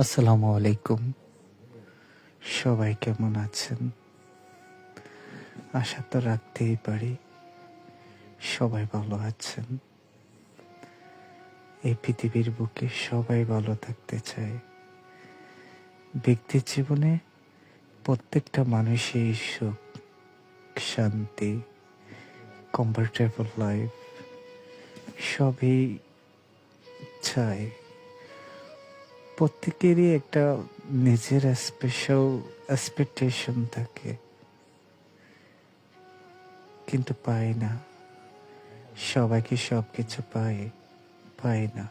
আসসালামু আলাইকুম। সবাই কেমন আছেন? আশা তো রাখতেই পারি সবাই ভালো আছেন। এই পৃথিবীর বুকে সবাই ভালো থাকতে চায়। ব্যক্তির জীবনে প্রত্যেকটা মানুষই সুখ, শান্তি, কমফোর্টেবল লাইফ সবই চায়। প্রত্যেকেরই একটা নিজের স্পেশাল এক্সপেকটেশন থাকে, কিন্তু পায় না। সবাই কি সবকিছু পায় না।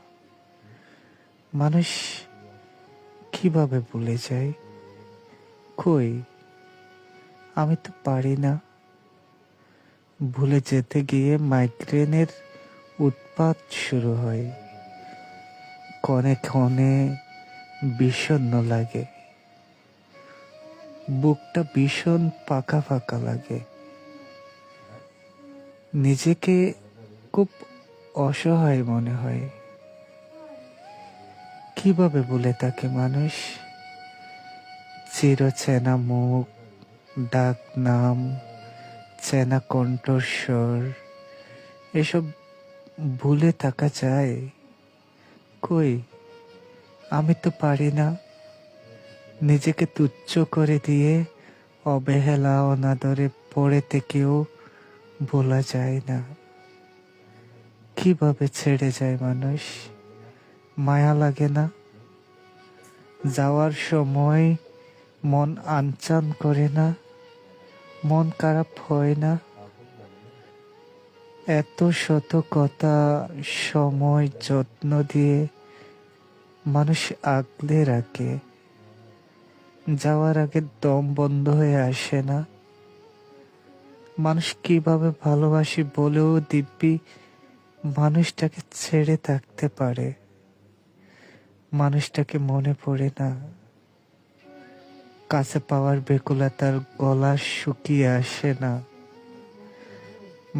মানুষ কিভাবে ভুলে যায়? কই, আমি তো পারি না। ভুলে যেতে গিয়ে মাইগ্রেনের উৎপাত শুরু হয়। ক্ষণে ক্ষণে বিষণ্ণ লাগে, বুকটা ভীষণ ফাঁকা ফাঁকা লাগে। নিজেকে খুব অসহায় মনে হয়। কিভাবে ভুলে থাকে মানুষ? চিরচেনা মুখ, ডাক নাম, চেনা কণ্ঠস্বর, এসব ভুলে থাকা যায়? কই, আমি তো পারি না। নিজেকে তুচ্ছ করে দিয়ে অবহেলা অনাদরে পড়ে থেকেও ভোলা যায় না। কিভাবে ছেড়ে যায় মানুষ? মায়া লাগে না? যাওয়ার সময় মন আনচান করে না? মন খারাপ হয় না? এত শত কথা, সময়, যত্ন দিয়ে মানুষ আগলে রাখে। যাওয়ার আগে দম বন্ধ হয়ে আসে না? মানুষ কিভাবে ভালোবাসি বলেও দিব্যি মানুষটাকে ছেড়ে থাকতে পারে? মানুষটাকে মনে পড়ে না? কাছে পাওয়ার বেকুলতার গলা শুকিয়ে আসে না?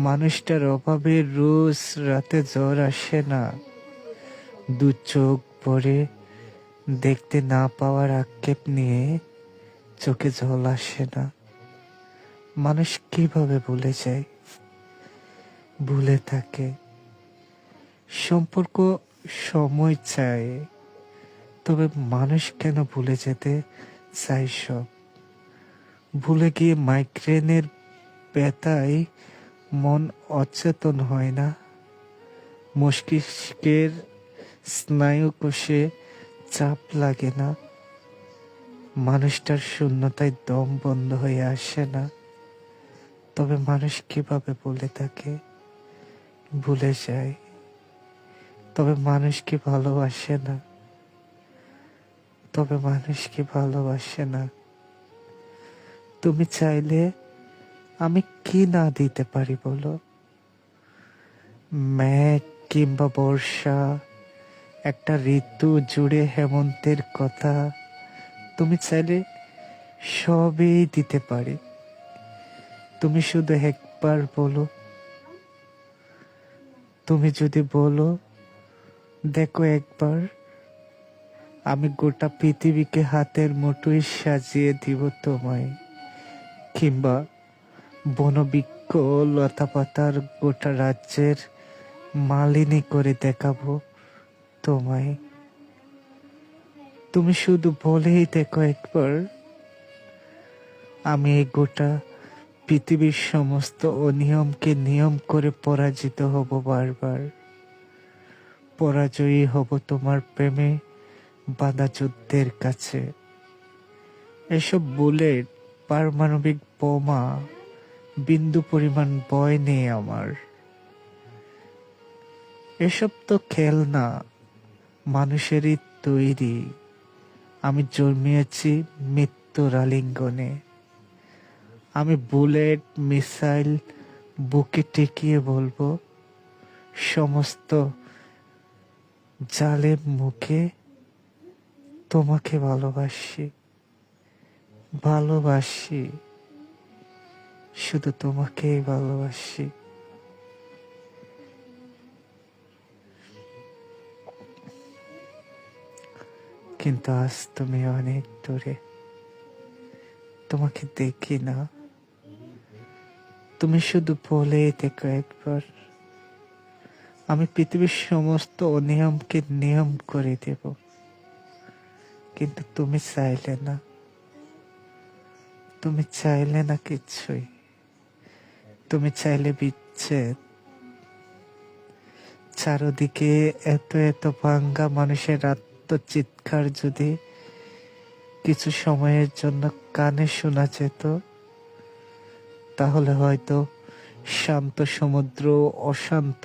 মানুষটার অভাবে রোজ রাতে জ্বর আসে না? দু চোখ ভরে দেখতে না পাওয়ার আক্ষেপ নিয়ে চোখে জল আসে না? মানুষ কিভাবে ভুলে যায়? ভুলে থাকে। সম্পর্ক সময় চায়, তবে মানুষ কেন ভুলে যেতে চায় সব? ভুলে গিয়ে মাইগ্রেনের ব্যথায় মন অচেতন হয় না? মস্তিষ্কের স্নায়ু কোষে চাপ লাগে না? মানুষটার শূন্যতায় দম বন্ধ হয়ে আসে না? তবে মানুষ কিভাবে ভুলে থাকে? ভুলে যায়। তবে মানুষ কি ভালোবাসে না? তবে মানুষ কি ভালোবাসে না? তুমি চাইলে আমি কি না দিতে পারি বলো? মেঘ কিংবা বর্ষা, একটা ঋতু জুড়ে হেমন্তের কথা, তুমি চাইলে সবই দিতে পারি। তুমি শুধু একবার বলো। তুমি যদি বলো, দেখো একবার, আমি গোটা পৃথিবীকে হাতের মুঠোয় সাজিয়ে দিব তোমায়। কিংবা বনবৃক্ষ লতাপাতার গোটা রাজ্যের মালিনী করে দেখাবো তোমায়। তুমি শুধু বলেই দেখো একবার, আমি এই গোটা পৃথিবীর সমস্ত অনিয়মকে নিয়ম করে পরাজিত হব বারবার। পরাজয়ী হব তোমার প্রেমে বাঁধা যুদ্ধের কাছে। এসব বুলেট, পারমাণবিক বোমা, বিন্দু পরিমাণ ভয় নেই আমার। এসব তো খেলনা, মানুষেরই তৈরি। আমি জন্মিয়েছি মৃত্যুর আলিঙ্গনে। আমি বুলেট, মিসাইল বুকে টেকিয়ে বলবো, সমস্ত জালেম মুখে, তোমাকে ভালোবাসি, ভালোবাসি, শুধু তোমাকেই ভালোবাসি। কিন্তু আজ তুমি অনেক দূরে, তোমাকে দেখি না। তুমি শুধু বলেই দেখো একবার, আমি পৃথিবীর সমস্ত অনিয়মকে নিয়ম করে দেব। কিন্তু তুমি চাইলে না, তুমি চাইলে না কিচ্ছুই। তুমি চাইলে বিচ্ছেদ। চারদিকে এত এত ভাঙ্গা মানুষের আত্মচিৎকার যদি কিছু সময়ের জন্য কানে শোনা যেত, তাহলে হয়তো শান্ত সমুদ্র অশান্ত